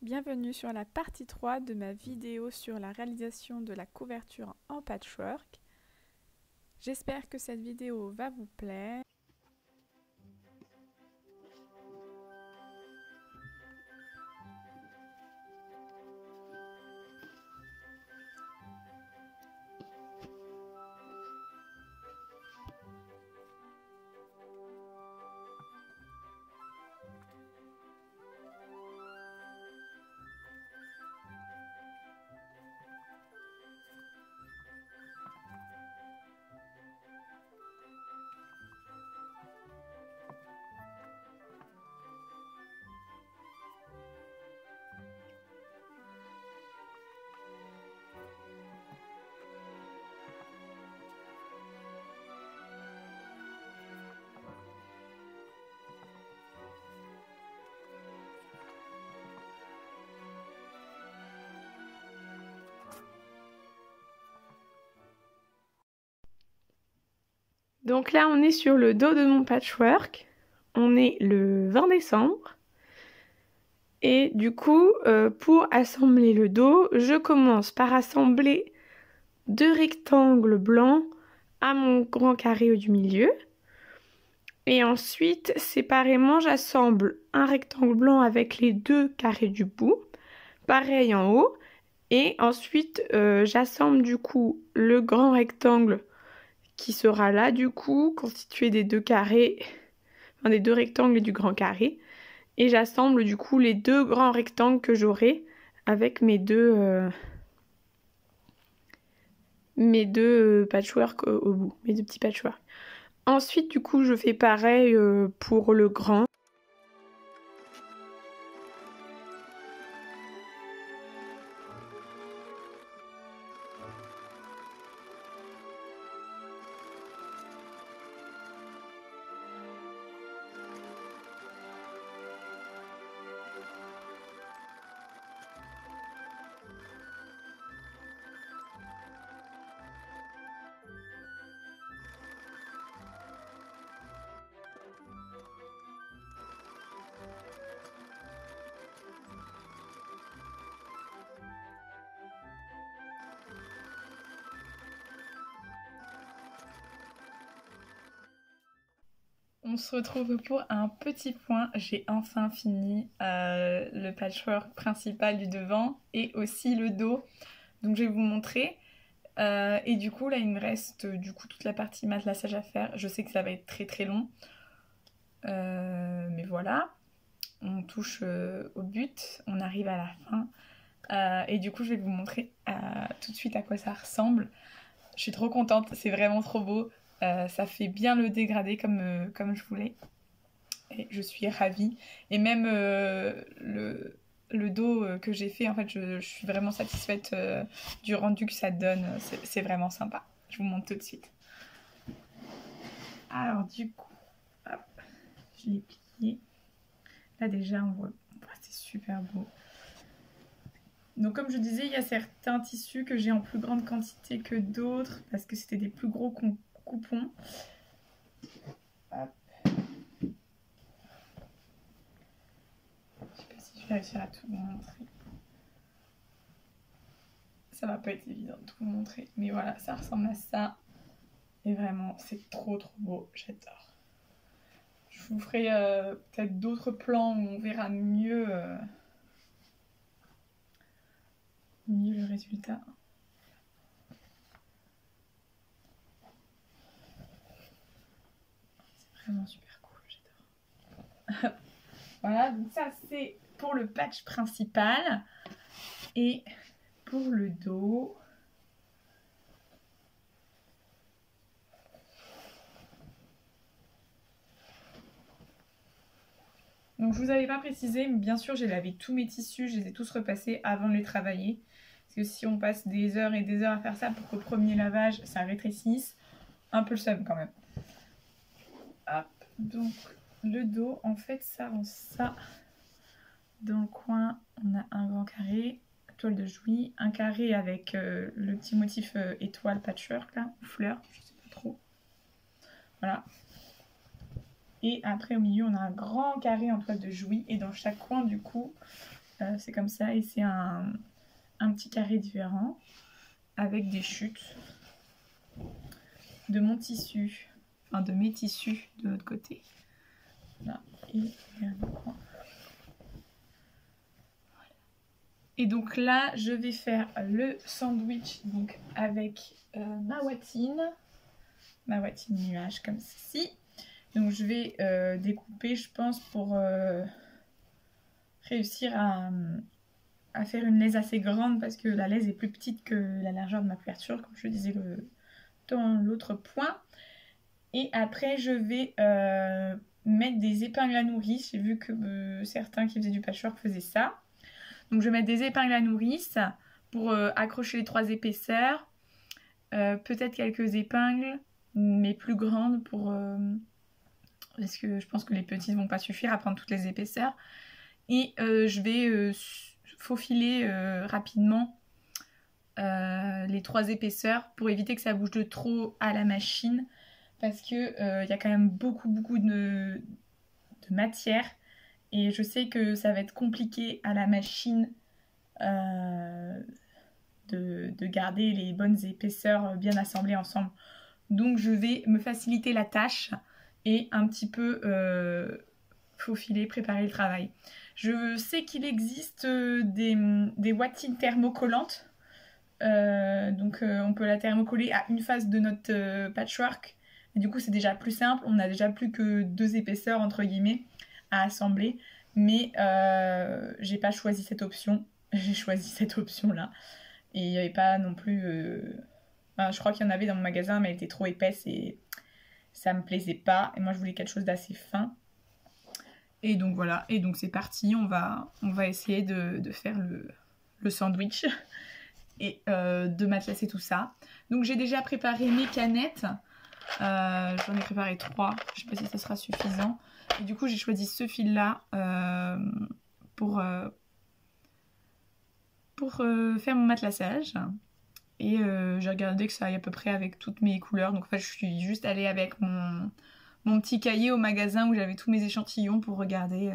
Bienvenue sur la partie 3 de ma vidéo sur la réalisation de la couverture en patchwork. J'espère que cette vidéo va vous plaire. Donc là, on est sur le dos de mon patchwork. On est le 20 décembre. Et du coup, pour assembler le dos, je commence par assembler 2 rectangles blancs à mon grand carré du milieu. Et ensuite, séparément, j'assemble un rectangle blanc avec les 2 carrés du bout. Pareil en haut. Et ensuite, j'assemble du coup le grand rectangle qui sera là du coup, constitué des 2 carrés, enfin des 2 rectangles et du grand carré. Et j'assemble du coup les 2 grands rectangles que j'aurai avec mes deux patchwork au bout, mes 2 petits patchwork. Ensuite du coup je fais pareil pour le grand. On se retrouve pour un petit point. J'ai enfin fini le patchwork principal du devant et aussi le dos. Donc je vais vous montrer. Et du coup là il me reste du coup toute la partie matelassage à faire. Je sais que ça va être très très long. Mais voilà. On touche au but. On arrive à la fin. Et du coup je vais vous montrer tout de suite à quoi ça ressemble. Je suis trop contente. C'est vraiment trop beau. Ça fait bien le dégradé comme je voulais. Et je suis ravie. Et même le dos que j'ai fait, en fait, je suis vraiment satisfaite du rendu que ça donne. C'est vraiment sympa. Je vous montre tout de suite. Alors du coup, hop, je l'ai plié. Là déjà, on voit, c'est super beau. Donc comme je disais, il y a certains tissus que j'ai en plus grande quantité que d'autres parce que c'était des plus gros coupons. Hop. Je sais pas si je vais réussir à tout vous montrer. Ça va pas être évident de tout vous montrer, mais voilà, ça ressemble à ça. Et vraiment, c'est trop trop beau, j'adore. Je vous ferai peut-être d'autres plans où on verra mieux le résultat. C'est vraiment super cool, j'adore. Voilà, donc ça c'est pour le patch principal. Et pour le dos, donc je vous avais pas précisé, mais bien sûr j'ai lavé tous mes tissus, je les ai tous repassés avant de les travailler. Parce que si on passe des heures et des heures à faire ça pour qu'au premier lavage ça rétrécisse, un peu le seum quand même. Hop, donc le dos en fait ça rend ça. Dans le coin on a un grand carré, toile de Jouy, un carré avec le petit motif étoile patchwork là, ou fleur, je sais pas trop. Voilà. Et après au milieu on a un grand carré en toile de Jouy et dans chaque coin du coup c'est comme ça et c'est un petit carré différent avec des chutes de mon tissu, enfin de mes tissus de l'autre côté. Là, et donc là, je vais faire le sandwich donc avec ma watine nuage comme ceci. Donc je vais découper, je pense, pour réussir à faire une laise assez grande parce que la laise est plus petite que la largeur de ma couverture, comme je le disais dans l'autre point. Et après, je vais mettre des épingles à nourrice. J'ai vu que certains qui faisaient du patchwork faisaient ça. Donc je vais mettre des épingles à nourrice pour accrocher les 3 épaisseurs. Peut-être quelques épingles, mais plus grandes parce que je pense que les petites vont pas suffire à prendre toutes les épaisseurs. Et je vais faufiler rapidement les 3 épaisseurs pour éviter que ça bouge de trop à la machine. Parce que y a quand même beaucoup de matière. Et je sais que ça va être compliqué à la machine de garder les bonnes épaisseurs bien assemblées ensemble. Donc je vais me faciliter la tâche et un petit peu faufiler, préparer le travail. Je sais qu'il existe des watines thermocollantes. Donc on peut la thermocoller à une face de notre patchwork. Et du coup c'est déjà plus simple, on n'a déjà plus que 2 épaisseurs entre guillemets à assembler. Mais j'ai pas choisi cette option, j'ai choisi cette option là. Et il n'y avait pas non plus... Enfin, je crois qu'il y en avait dans mon magasin mais elle était trop épaisse et ça me plaisait pas. Et moi je voulais quelque chose d'assez fin. Et donc voilà, et donc c'est parti, on va essayer de faire le sandwich et de matelassser tout ça. Donc j'ai déjà préparé mes canettes. J'en ai préparé 3, je sais pas si ça sera suffisant. Et du coup j'ai choisi ce fil là pour faire mon matelassage. Et j'ai regardé que ça aille à peu près avec toutes mes couleurs. Donc en fait je suis juste allée avec mon petit cahier au magasin où j'avais tous mes échantillons pour regarder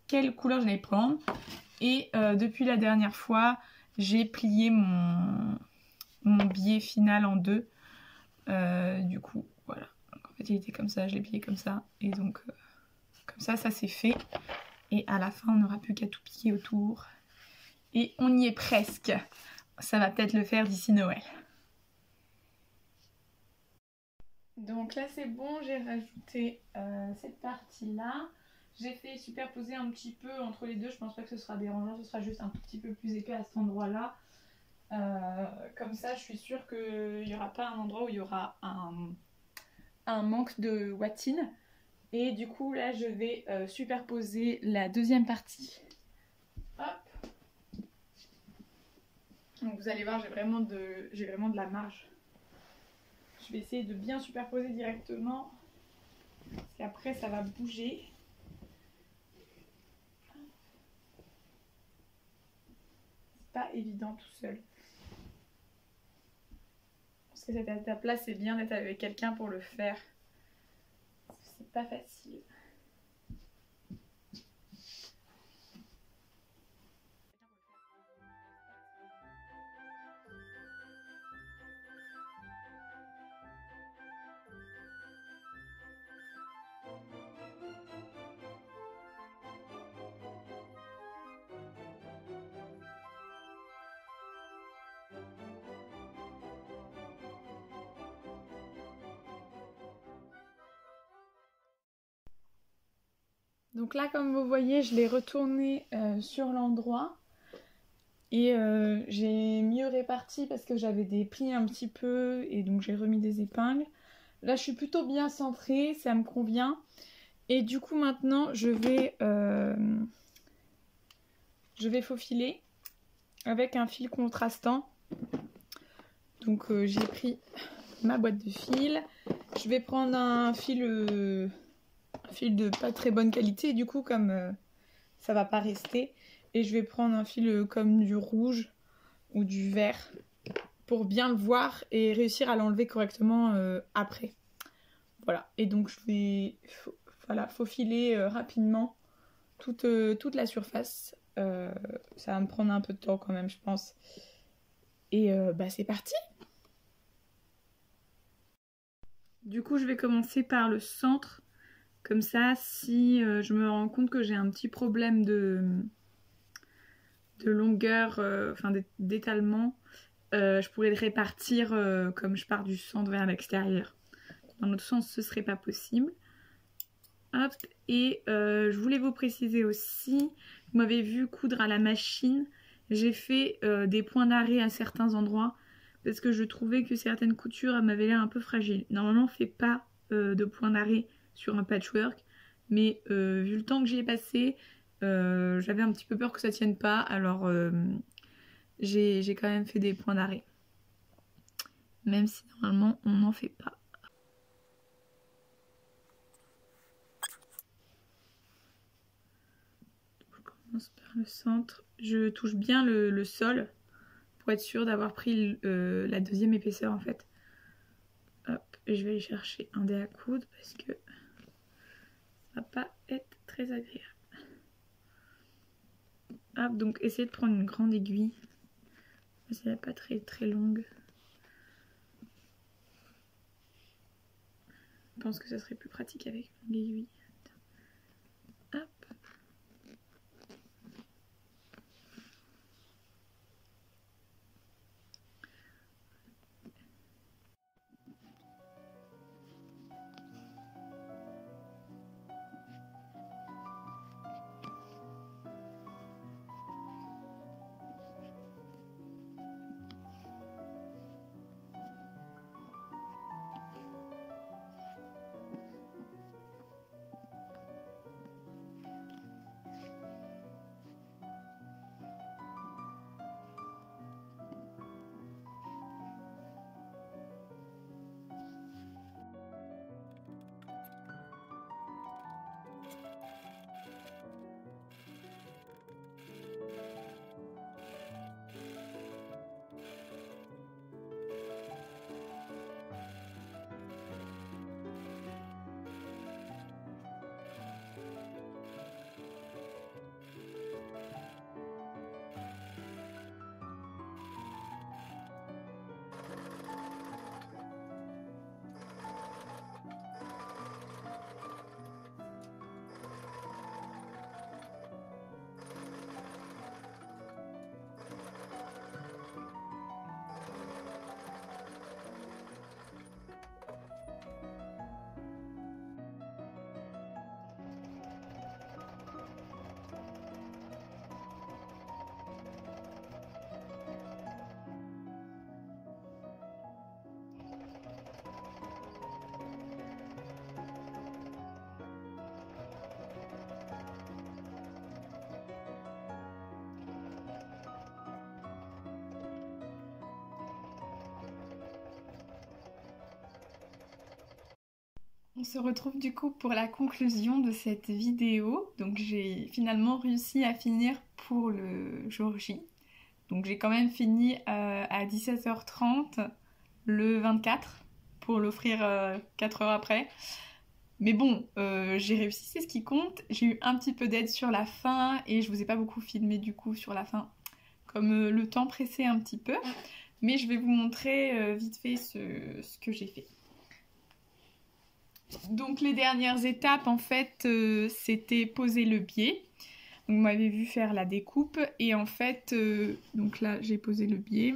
quelle couleur j'allais prendre. Et depuis la dernière fois j'ai plié mon billet final en 2. Du coup voilà, donc, en fait il était comme ça, je l'ai plié comme ça. Et donc comme ça c'est fait. Et à la fin on n'aura plus qu'à tout plier autour. Et on y est presque. Ça va peut-être le faire d'ici Noël. Donc là c'est bon, j'ai rajouté cette partie là. J'ai fait superposer un petit peu entre les deux, je pense pas que ce sera dérangeant, ce sera juste un tout petit peu plus épais à cet endroit là. Comme ça je suis sûre qu'il n'y aura pas un endroit où il y aura un manque de watine. Et du coup là je vais superposer la deuxième partie. Hop. Donc vous allez voir, j'ai vraiment de la marge. Je vais essayer de bien superposer directement parce qu'après ça va bouger. C'est pas évident tout seul. Parce que cette étape-là, c'est bien d'être avec quelqu'un pour le faire. C'est pas facile. Donc là, comme vous voyez, je l'ai retourné sur l'endroit. Et j'ai mieux réparti parce que j'avais des plis un petit peu et donc j'ai remis des épingles. Là je suis plutôt bien centrée, ça me convient. Et du coup maintenant je vais faufiler avec un fil contrastant. Donc j'ai pris ma boîte de fil. Je vais prendre un fil de pas très bonne qualité du coup comme ça va pas rester. Et je vais prendre un fil comme du rouge ou du vert pour bien le voir et réussir à l'enlever correctement après. Voilà, et donc je vais faufiler rapidement toute la surface ça va me prendre un peu de temps quand même, je pense. Et c'est parti! Du coup, je vais commencer par le centre. Comme ça, si je me rends compte que j'ai un petit problème de longueur, d'étalement, je pourrais le répartir comme je pars du centre vers l'extérieur. Dans l'autre sens, ce serait pas possible. Hop, et je voulais vous préciser aussi, vous m'avez vu coudre à la machine, j'ai fait des points d'arrêt à certains endroits parce que je trouvais que certaines coutures m'avaient l'air un peu fragiles. Normalement, on ne fait pas de points d'arrêt sur un patchwork, mais vu le temps que j'y ai passé, j'avais un petit peu peur que ça tienne pas, alors j'ai quand même fait des points d'arrêt. Même si normalement, on n'en fait pas. Par le centre, je touche bien le sol pour être sûre d'avoir pris la deuxième épaisseur en fait. Hop, et je vais aller chercher un dé à coudre parce que ça va pas être très agréable. Hop, donc essayez de prendre une grande aiguille. Elle n'est pas très longue. Je pense que ça serait plus pratique avec une longue aiguille. Hop. On se retrouve du coup pour la conclusion de cette vidéo. Donc j'ai finalement réussi à finir pour le jour J. Donc j'ai quand même fini à 17h30 le 24 pour l'offrir 4 heures après. Mais bon, j'ai réussi, c'est ce qui compte. J'ai eu un petit peu d'aide sur la fin et je vous ai pas beaucoup filmé du coup sur la fin, comme le temps pressait un petit peu. Mais je vais vous montrer vite fait ce que j'ai fait. Donc les dernières étapes en fait c'était poser le biais. Donc, vous m'avez vu faire la découpe et en fait donc là j'ai posé le biais.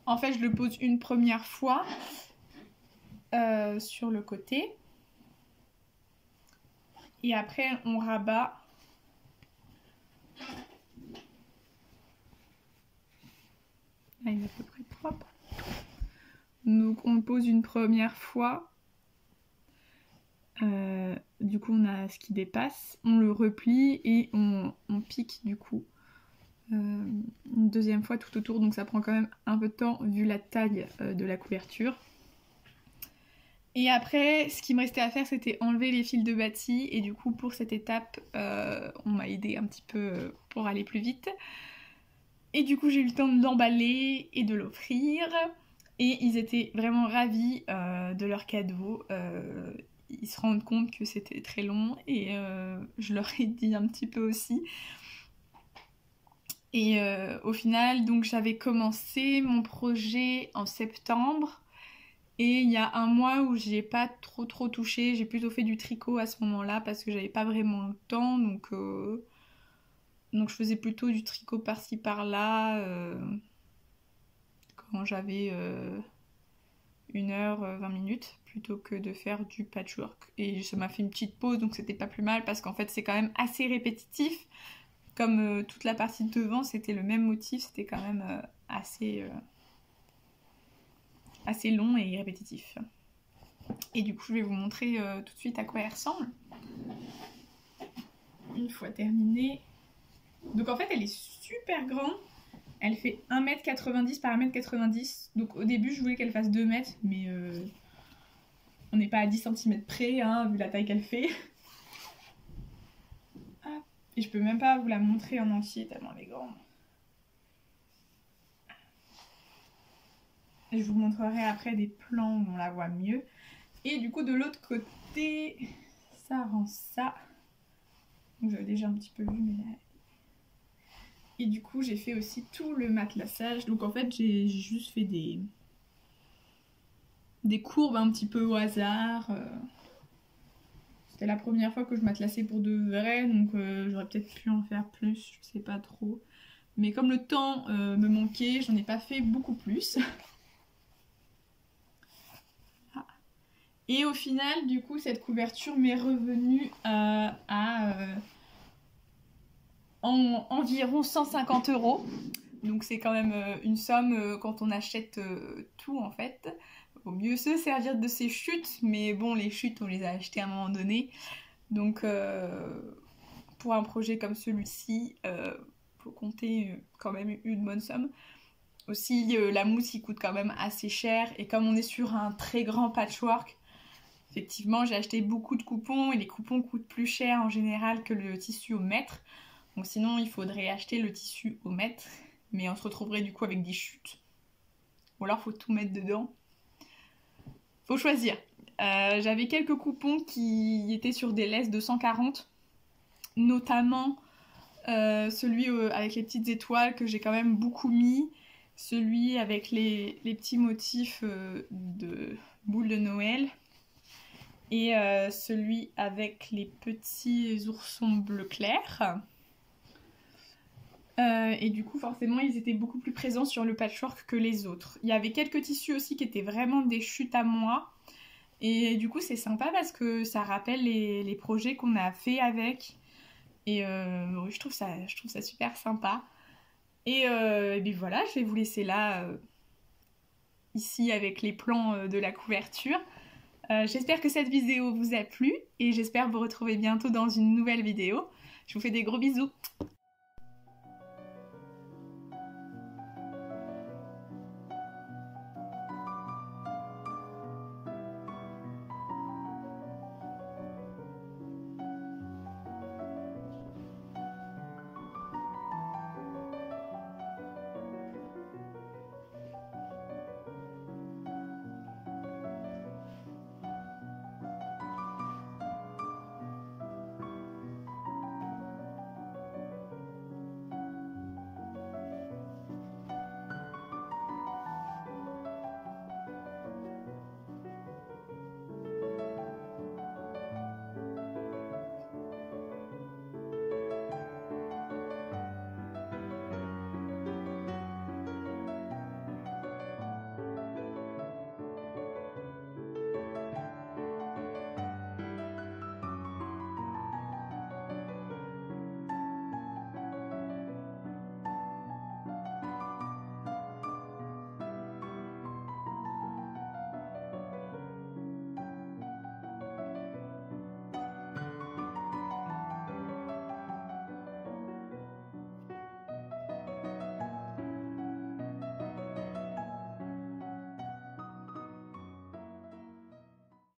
En fait je le pose une première fois sur le côté et après on rabat. Là il est à peu près propre. Donc on le pose une première fois. Du coup on a ce qui dépasse, on le replie et on pique du coup une deuxième fois tout autour, donc ça prend quand même un peu de temps vu la taille de la couverture. Et après ce qui me restait à faire c'était enlever les fils de bâti et du coup pour cette étape on m'a aidé un petit peu pour aller plus vite. Et du coup j'ai eu le temps de l'emballer et de l'offrir et ils étaient vraiment ravis de leur cadeau. Ils se rendent compte que c'était très long et je leur ai dit un petit peu aussi. Et au final, donc j'avais commencé mon projet en septembre. Et il y a un mois où j'ai pas trop touché, j'ai plutôt fait du tricot à ce moment-là parce que j'avais pas vraiment le temps, donc je faisais plutôt du tricot par-ci par-là quand j'avais 1 heure, 20 minutes plutôt que de faire du patchwork. Et ça m'a fait une petite pause, donc c'était pas plus mal parce qu'en fait c'est quand même assez répétitif. Comme toute la partie de devant c'était le même motif, c'était quand même assez long et répétitif. Et du coup je vais vous montrer tout de suite à quoi elle ressemble. Une fois terminée. Donc en fait elle est super grande. Elle fait 1m90 par 1m90. Donc au début je voulais qu'elle fasse 2 mètres, mais on n'est pas à 10 cm près, hein, vu la taille qu'elle fait. Et je peux même pas vous la montrer en entier tellement elle est grande. Et je vous montrerai après des plans où on la voit mieux. Et du coup de l'autre côté, ça rend ça. Donc j'avais déjà un petit peu vu, mais là... Et du coup j'ai fait aussi tout le matelassage. Donc en fait j'ai juste fait des courbes un petit peu au hasard. C'était la première fois que je matelassais pour de vrai, donc j'aurais peut-être pu en faire plus, je sais pas trop. Mais comme le temps me manquait, j'en ai pas fait beaucoup plus. Ah. Et au final, du coup, cette couverture m'est revenue à environ 150 €. Donc c'est quand même une somme quand on achète tout en fait. Vaut mieux se servir de ces chutes, mais bon, les chutes on les a achetées à un moment donné. Donc pour un projet comme celui-ci, faut compter quand même une bonne somme. Aussi la mousse qui coûte quand même assez cher, et comme on est sur un très grand patchwork, effectivement j'ai acheté beaucoup de coupons et les coupons coûtent plus cher en général que le tissu au mètre. Donc sinon il faudrait acheter le tissu au mètre, mais on se retrouverait du coup avec des chutes. Ou alors faut tout mettre dedans. Faut choisir. J'avais quelques coupons qui étaient sur des laisses de 140, notamment celui avec les petites étoiles que j'ai quand même beaucoup mis, celui avec les petits motifs de boules de Noël, et celui avec les petits oursons bleu clair. Et du coup forcément ils étaient beaucoup plus présents sur le patchwork que les autres. Il y avait quelques tissus aussi qui étaient vraiment des chutes à moi, et du coup c'est sympa parce que ça rappelle les projets qu'on a fait avec, et je trouve ça super sympa. Et bien voilà, je vais vous laisser là ici avec les plans de la couverture. J'espère que cette vidéo vous a plu et j'espère vous retrouver bientôt dans une nouvelle vidéo. Je vous fais des gros bisous.